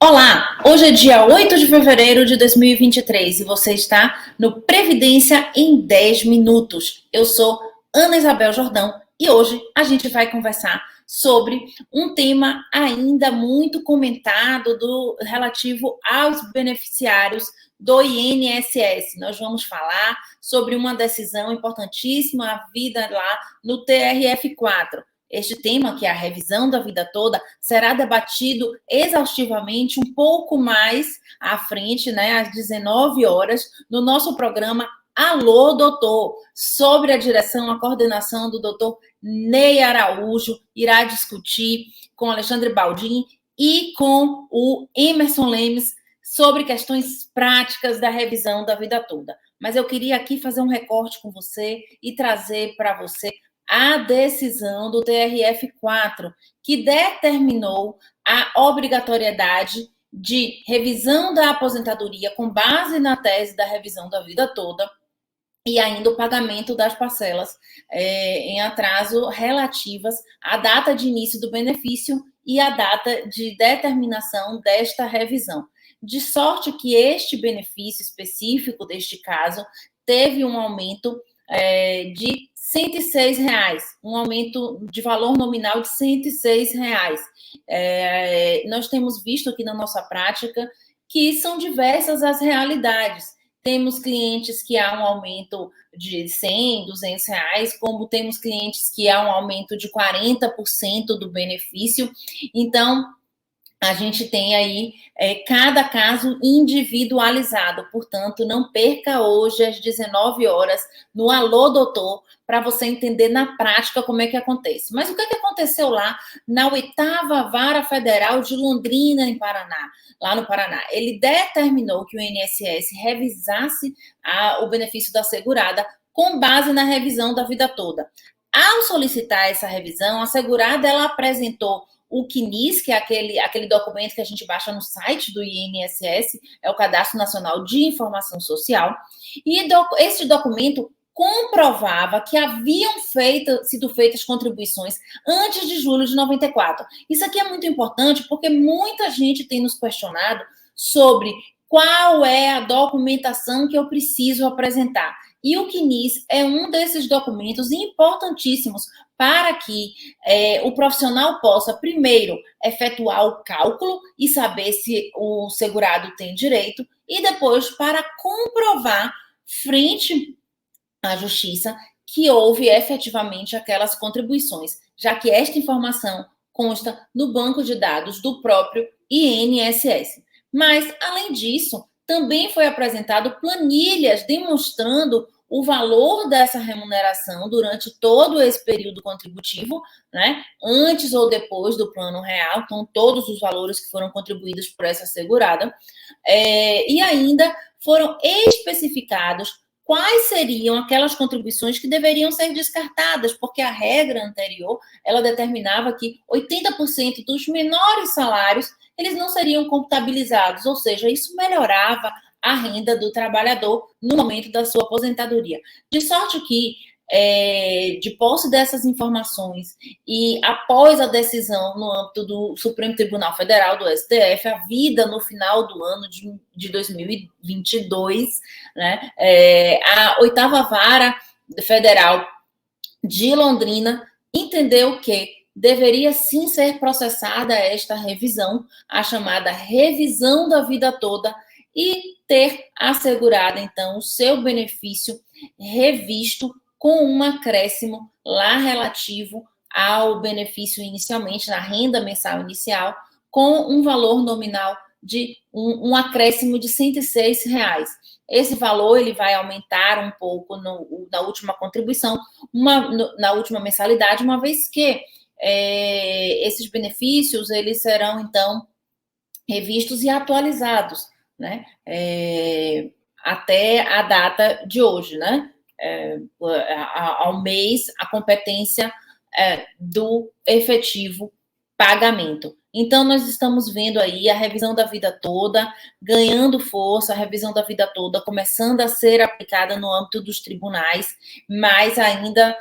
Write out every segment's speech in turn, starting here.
Olá, hoje é dia 8 de fevereiro de 2023 e você está no Previdência em 10 minutos. Eu sou Ana Isabel Jordão e hoje a gente vai conversar sobre um tema ainda muito comentado relativo aos beneficiários do INSS. Nós vamos falar sobre uma decisão importantíssima vida lá no TRF4. Este tema, que é a revisão da vida toda, será debatido exaustivamente um pouco mais à frente, né, às 19 horas, no nosso programa Alô, Doutor, sobre a direção, a coordenação do doutor Ney Araújo, irá discutir com Alexandre Baldin e com o Emerson Lemes sobre questões práticas da revisão da vida toda. Mas eu queria aqui fazer um recorte com você e trazer para você a decisão do TRF4, que determinou a obrigatoriedade de revisão da aposentadoria com base na tese da revisão da vida toda e ainda o pagamento das parcelas em atraso relativas à data de início do benefício e à data de determinação desta revisão. De sorte que este benefício específico deste caso teve um aumento de R$ 106, um aumento de valor nominal de R$ 106. Nós temos visto aqui na nossa prática que são diversas as realidades. Temos clientes que há um aumento de R$ 100, R$ 200, como temos clientes que há um aumento de 40% do benefício. Então, a gente tem aí cada caso individualizado. Portanto, não perca hoje às 19 horas no Alô Doutor para você entender na prática como é que acontece. Mas o que aconteceu lá na 8ª Vara Federal de Londrina, em Paraná, lá no Paraná? Ele determinou que o INSS revisasse o benefício da segurada com base na revisão da vida toda. Ao solicitar essa revisão, a segurada ela apresentou o CNIS, que é aquele documento que a gente baixa no site do INSS, é o Cadastro Nacional de Informação Social, e esse documento comprovava que haviam sido feitas contribuições antes de julho de 94. Isso aqui é muito importante porque muita gente tem nos questionado sobre qual é a documentação que eu preciso apresentar. E o CNIS é um desses documentos importantíssimos para que o profissional possa, primeiro, efetuar o cálculo e saber se o segurado tem direito, e depois para comprovar, frente à justiça, que houve efetivamente aquelas contribuições, já que esta informação consta no banco de dados do próprio INSS. Mas, além disso, também foi apresentado planilhas demonstrando o valor dessa remuneração durante todo esse período contributivo, né? Antes ou depois do plano real, então todos os valores que foram contribuídos por essa segurada, e ainda foram especificados quais seriam aquelas contribuições que deveriam ser descartadas, porque a regra anterior, ela determinava que 80% dos menores salários, eles não seriam contabilizados, ou seja, isso melhorava a renda do trabalhador no momento da sua aposentadoria. De sorte que, de posse dessas informações e após a decisão no âmbito do Supremo Tribunal Federal, do STF, a vida no final do ano de 2022, né, a 8ª Vara Federal de Londrina entendeu que deveria sim ser processada esta revisão, a chamada revisão da vida toda, e ter assegurado, então, o seu benefício revisto com um acréscimo lá relativo ao benefício inicialmente, na renda mensal inicial, com um valor nominal de um acréscimo de R$ 106. Esse valor ele vai aumentar um pouco na última contribuição, na última mensalidade, uma vez que esses benefícios eles serão, então, revistos e atualizados, né? Até a data de hoje, né? Ao mês, a competência do efetivo pagamento. Então, nós estamos vendo aí a revisão da vida toda ganhando força, a revisão da vida toda começando a ser aplicada no âmbito dos tribunais, mas ainda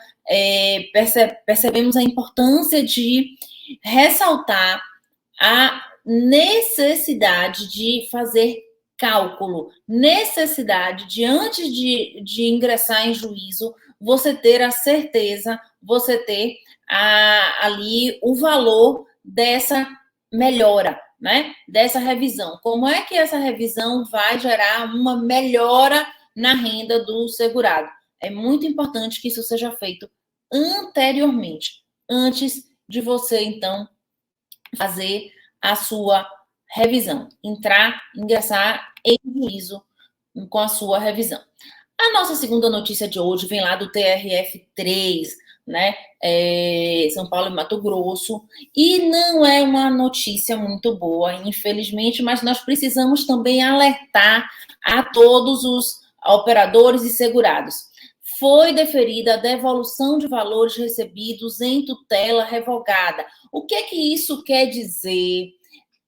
percebemos a importância de ressaltar necessidade de fazer cálculo, necessidade de, antes de ingressar em juízo, você ter a certeza, você ter ali o valor dessa melhora, né? Dessa revisão. Como é que essa revisão vai gerar uma melhora na renda do segurado? É muito importante que isso seja feito anteriormente, antes de você, então, fazer a sua revisão, ingressar em juízo com a sua revisão. A nossa segunda notícia de hoje vem lá do TRF3, né? São Paulo e Mato Grosso, e não é uma notícia muito boa, infelizmente, mas nós precisamos também alertar a todos os operadores e segurados. Foi deferida a devolução de valores recebidos em tutela revogada. O que isso quer dizer?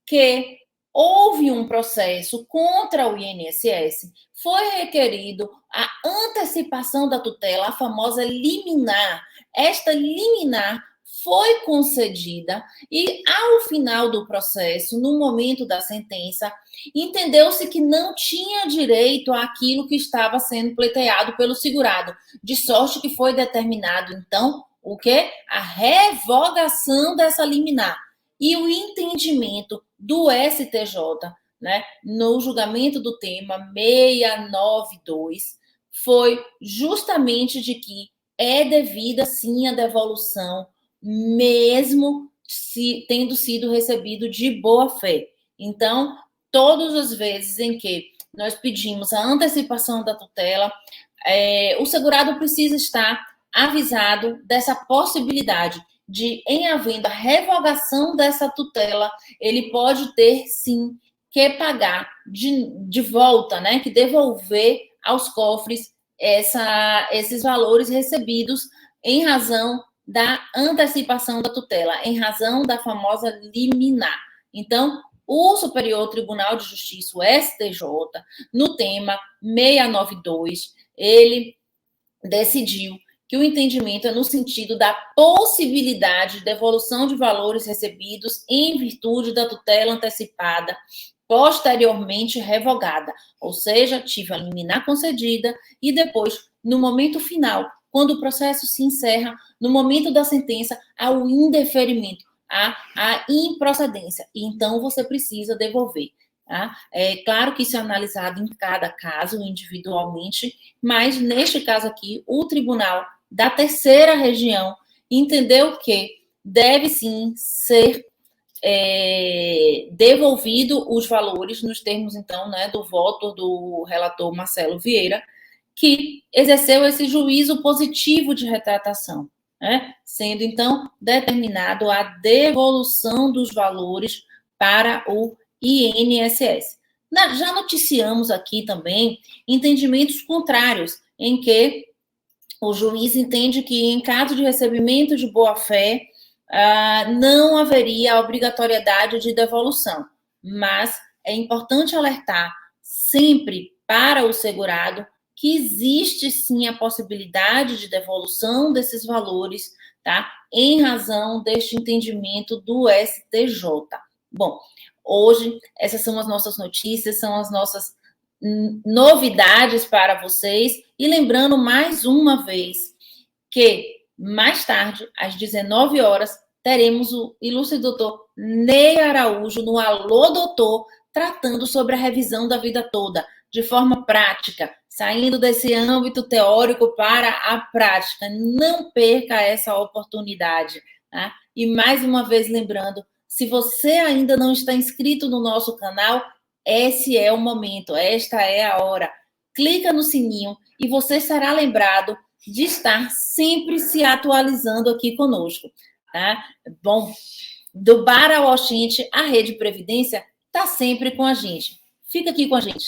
Que houve um processo contra o INSS, foi requerido a antecipação da tutela, a famosa liminar. Esta liminar foi concedida e, ao final do processo, no momento da sentença, entendeu-se que não tinha direito àquilo que estava sendo pleiteado pelo segurado, de sorte que foi determinado, então, o quê? A revogação dessa liminar. E o entendimento do STJ, né, no julgamento do tema 692, foi justamente de que é devida, sim, a devolução, mesmo tendo sido recebido de boa fé. Então, todas as vezes em que nós pedimos a antecipação da tutela, o segurado precisa estar avisado dessa possibilidade de, em havendo a revogação dessa tutela, ele pode ter, sim, que pagar de volta, né, que devolver aos cofres esses valores recebidos em razão da antecipação da tutela, em razão da famosa liminar. Então, o Superior Tribunal de Justiça, o STJ, no tema 692, ele decidiu que o entendimento é no sentido da possibilidade de devolução de valores recebidos em virtude da tutela antecipada, posteriormente revogada, ou seja, tive a liminar concedida e depois, no momento final, quando o processo se encerra, no momento da sentença, há o indeferimento, a improcedência, e então você precisa devolver. Tá? É claro que isso é analisado em cada caso, individualmente, mas neste caso aqui, o Tribunal da Terceira Região entendeu que deve sim ser devolvido os valores nos termos, então, né, do voto do relator Marcelo Vieira, que exerceu esse juízo positivo de retratação, né, sendo, então, determinado a devolução dos valores para o INSS. Já noticiamos aqui também entendimentos contrários, em que o juiz entende que, em caso de recebimento de boa-fé, não haveria a obrigatoriedade de devolução, mas é importante alertar sempre para o segurado que existe sim a possibilidade de devolução desses valores, tá? Em razão deste entendimento do STJ. Bom, hoje essas são as nossas notícias, são as nossas novidades para vocês, e lembrando mais uma vez que mais tarde, às 19 horas, teremos o ilustre doutor Ney Araújo no Alô Doutor, tratando sobre a revisão da vida toda, de forma prática, saindo desse âmbito teórico para a prática. Não perca essa oportunidade. Tá? E mais uma vez lembrando, se você ainda não está inscrito no nosso canal, esse é o momento, esta é a hora. Clica no sininho e você será lembrado de estar sempre se atualizando aqui conosco, tá? Bom, do bar ao oxente, a Rede Previdência está sempre com a gente. Fica aqui com a gente.